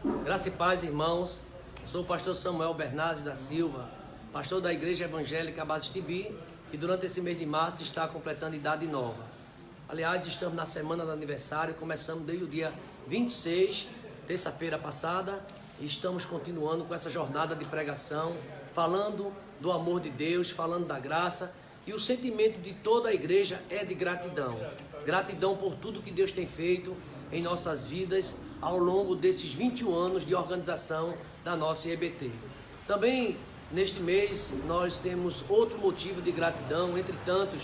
Graça e paz, irmãos. Sou o pastor Samuel Bernardes da Silva, pastor da Igreja Evangélica Batista Tibi, que durante esse mês de março está completando idade nova. Aliás, estamos na semana do aniversário, começamos desde o dia 26, terça-feira passada, e estamos continuando com essa jornada de pregação, falando do amor de Deus, falando da graça, e o sentimento de toda a igreja é de gratidão. Gratidão por tudo que Deus tem feito em nossas vidas ao longo desses 21 anos de organização da nossa IEBT. Também neste mês nós temos outro motivo de gratidão, entre tantos.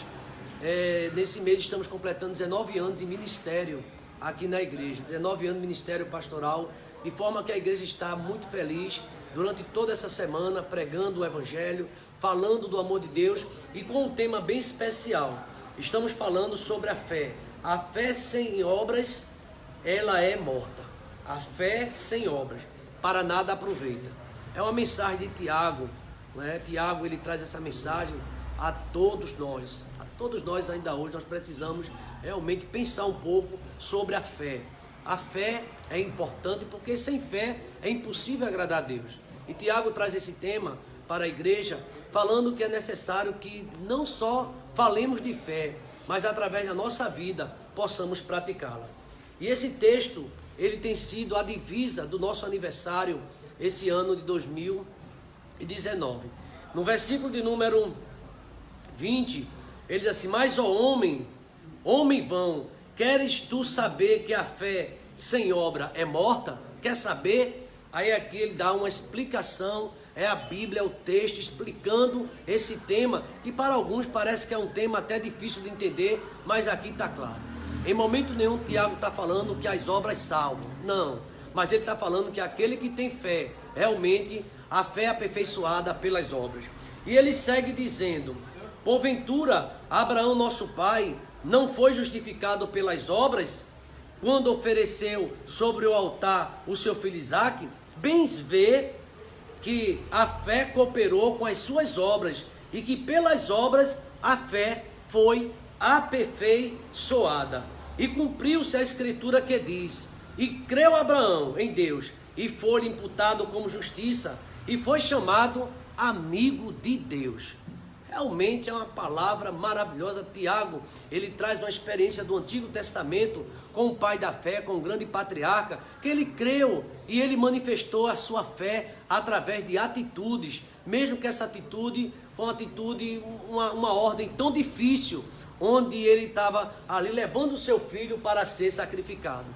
Nesse mês estamos completando 19 anos de ministério aqui na igreja, 19 anos de ministério pastoral, de forma que a igreja está muito feliz durante toda essa semana pregando o evangelho, falando do amor de Deus e com um tema bem especial. Estamos falando sobre a fé. A fé sem obras, ela é morta. A fé sem obras, para nada aproveita. É uma mensagem de Tiago, né? Tiago, ele traz essa mensagem a todos nós. A todos nós ainda hoje, nós precisamos realmente pensar um pouco sobre a fé. A fé é importante porque sem fé é impossível agradar a Deus. E Tiago traz esse tema para a igreja, falando que é necessário que não só falemos de fé, mas através da nossa vida possamos praticá-la. E esse texto, ele tem sido a divisa do nosso aniversário esse ano de 2019. No versículo de número 20, ele diz assim: mas, ó homem vão, queres tu saber que a fé sem obra é morta? Quer saber? Aí aqui ele dá uma explicação, é a Bíblia, é o texto explicando esse tema, que para alguns parece que é um tema até difícil de entender, mas aqui está claro. Em momento nenhum Tiago está falando que as obras salvam, não, mas ele está falando que aquele que tem fé, realmente a fé é aperfeiçoada pelas obras. E ele segue dizendo: porventura Abraão nosso pai não foi justificado pelas obras, quando ofereceu sobre o altar o seu filho Isaque? Bens vê que a fé cooperou com as suas obras, e que pelas obras a fé foi aperfeiçoada. E cumpriu-se a escritura que diz: e creu Abraão em Deus, e foi-lhe imputado como justiça, e foi chamado amigo de Deus. Realmente é uma palavra maravilhosa. Tiago, ele traz uma experiência do Antigo Testamento com o pai da fé, com o grande patriarca, que ele creu e ele manifestou a sua fé através de atitudes, mesmo que essa atitude foi uma atitude, uma ordem tão difícil, onde ele estava ali levando o seu filho para ser sacrificado.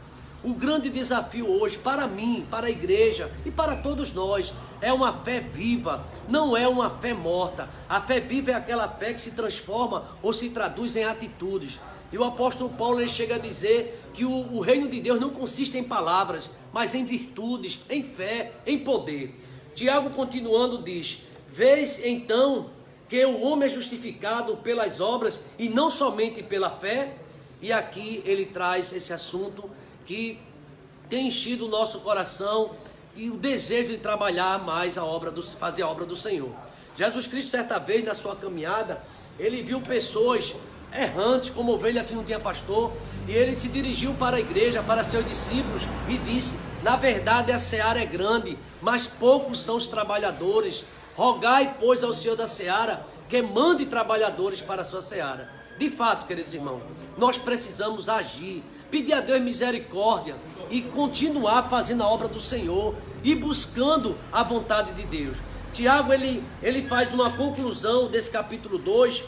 O grande desafio hoje para mim, para a igreja e para todos nós é uma fé viva, não é uma fé morta. A fé viva é aquela fé que se transforma ou se traduz em atitudes. E o apóstolo Paulo, ele chega a dizer que o reino de Deus não consiste em palavras, mas em virtudes, em fé, em poder. Tiago, continuando, diz: vês então que o homem é justificado pelas obras e não somente pela fé? E aqui ele traz esse assunto que tem enchido o nosso coração e o desejo de trabalhar mais fazer a obra do Senhor. Jesus Cristo, certa vez, na sua caminhada, ele viu pessoas errantes, como ovelha que não tinha pastor, e ele se dirigiu para a igreja, para seus discípulos, e disse: na verdade a seara é grande, mas poucos são os trabalhadores. Rogai, pois, ao Senhor da seara que mande trabalhadores para a sua seara. De fato, queridos irmãos, nós precisamos agir, pedir a Deus misericórdia e continuar fazendo a obra do Senhor e buscando a vontade de Deus. Tiago, ele faz uma conclusão desse capítulo 2,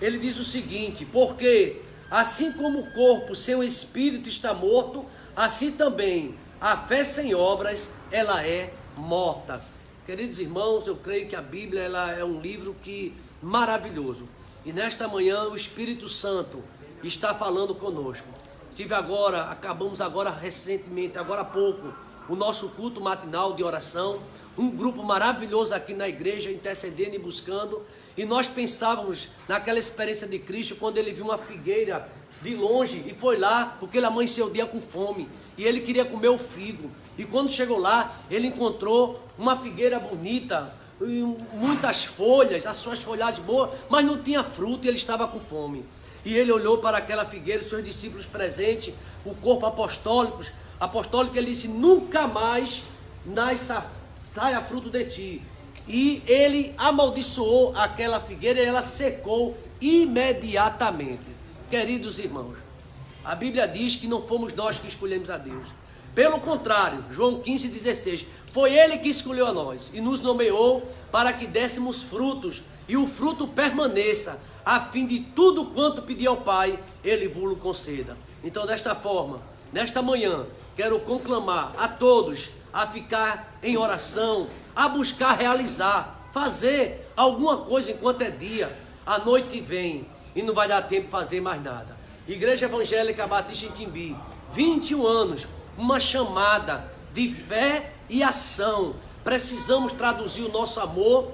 ele diz o seguinte: porque assim como o corpo sem o espírito está morto, assim também a fé sem obras, ela é morta. Queridos irmãos, eu creio que a Bíblia, ela é um livro maravilhoso. E nesta manhã o Espírito Santo está falando conosco. Acabamos agora recentemente, agora há pouco, o nosso culto matinal de oração, um grupo maravilhoso aqui na igreja, intercedendo e buscando, e nós pensávamos naquela experiência de Cristo, quando ele viu uma figueira de longe, e foi lá, porque ele amanheceu o dia com fome, e ele queria comer o figo, e quando chegou lá, ele encontrou uma figueira bonita, muitas folhas, as suas folhagens boas, mas não tinha fruto, e ele estava com fome. E ele olhou para aquela figueira, os seus discípulos presentes, o corpo apostólico, ele disse: nunca mais saia fruto de ti. E ele amaldiçoou aquela figueira e ela secou imediatamente. Queridos irmãos, a Bíblia diz que não fomos nós que escolhemos a Deus. Pelo contrário, João 15,16, foi Ele que escolheu a nós e nos nomeou para que dessemos frutos e o fruto permaneça, a fim de tudo quanto pedir ao Pai, Ele vos conceda. Então, desta forma, nesta manhã, quero conclamar a todos a ficar em oração, a buscar realizar, fazer alguma coisa enquanto é dia. A noite vem e não vai dar tempo de fazer mais nada. Igreja Evangélica Batista em Timbi, 21 anos, uma chamada de fé e ação. Precisamos traduzir o nosso amor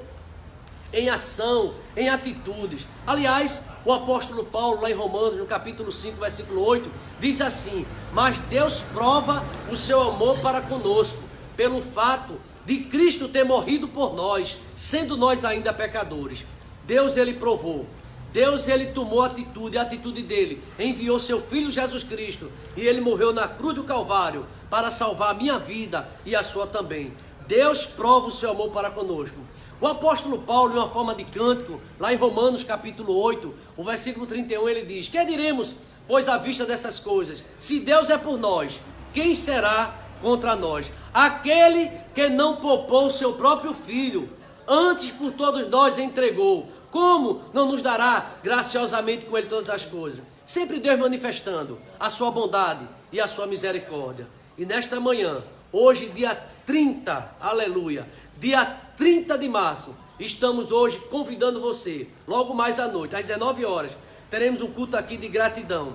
em ação, em atitudes. Aliás, o apóstolo Paulo, lá em Romanos, no capítulo 5, versículo 8, diz assim: mas Deus prova o seu amor para conosco, pelo fato de Cristo ter morrido por nós, sendo nós ainda pecadores. Deus, ele provou. Deus, ele tomou atitude, a atitude dele, enviou seu Filho Jesus Cristo, e ele morreu na cruz do Calvário, para salvar a minha vida e a sua também. Deus prova o seu amor para conosco. O apóstolo Paulo, em uma forma de cântico, lá em Romanos capítulo 8, o versículo 31, ele diz: que diremos, pois à vista dessas coisas? Se Deus é por nós, quem será contra nós? Aquele que não poupou o seu próprio Filho, antes por todos nós entregou, como não nos dará graciosamente com ele todas as coisas? Sempre Deus manifestando a sua bondade e a sua misericórdia. E nesta manhã, hoje dia 30, aleluia, dia 30 de março, estamos hoje convidando você, logo mais à noite, às 19 horas, teremos um culto aqui de gratidão.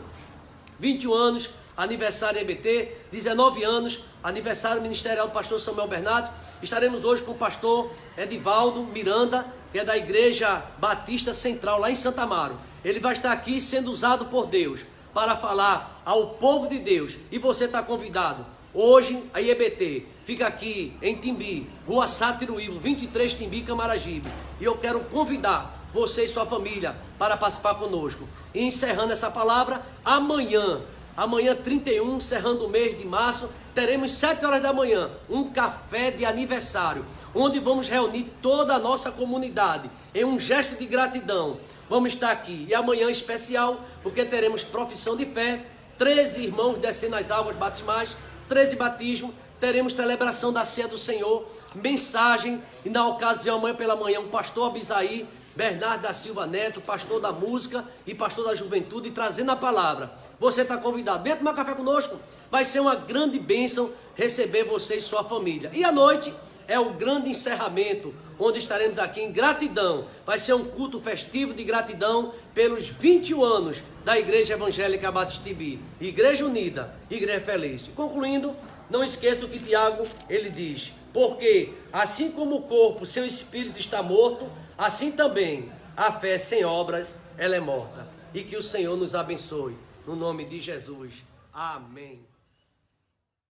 21 anos, aniversário EBT, 19 anos, aniversário ministerial do pastor Samuel Bernardes. Estaremos hoje com o pastor Edivaldo Miranda, que é da Igreja Batista Central, lá em Santa Amaro. Ele vai estar aqui sendo usado por Deus para falar ao povo de Deus. E você está convidado. Hoje, a IEBT fica aqui em Timbi, Rua Sátiro Ivo, 23, Timbi, Camaragibe. E eu quero convidar você e sua família para participar conosco. E encerrando essa palavra, amanhã 31, encerrando o mês de março, teremos 7 horas da manhã, um café de aniversário, onde vamos reunir toda a nossa comunidade, em um gesto de gratidão. Vamos estar aqui, e amanhã especial, porque teremos profissão de fé, 13 irmãos descendo as águas batismais, 13 batismos, teremos celebração da ceia do Senhor, mensagem, e na ocasião, amanhã pela manhã, um pastor Abisaí, Bernardo da Silva Neto, pastor da música e pastor da juventude, trazendo a palavra. Você está convidado, venha tomar café conosco, vai ser uma grande bênção receber você e sua família. E à noite é o grande encerramento, onde estaremos aqui em gratidão. Vai ser um culto festivo de gratidão pelos 21 anos da Igreja Evangélica Batista Timbi, Igreja Unida, Igreja Feliz. Concluindo, não esqueça do que Tiago, ele diz: porque assim como o corpo sem o espírito está morto, assim também a fé sem obras, ela é morta. E que o Senhor nos abençoe. No nome de Jesus. Amém.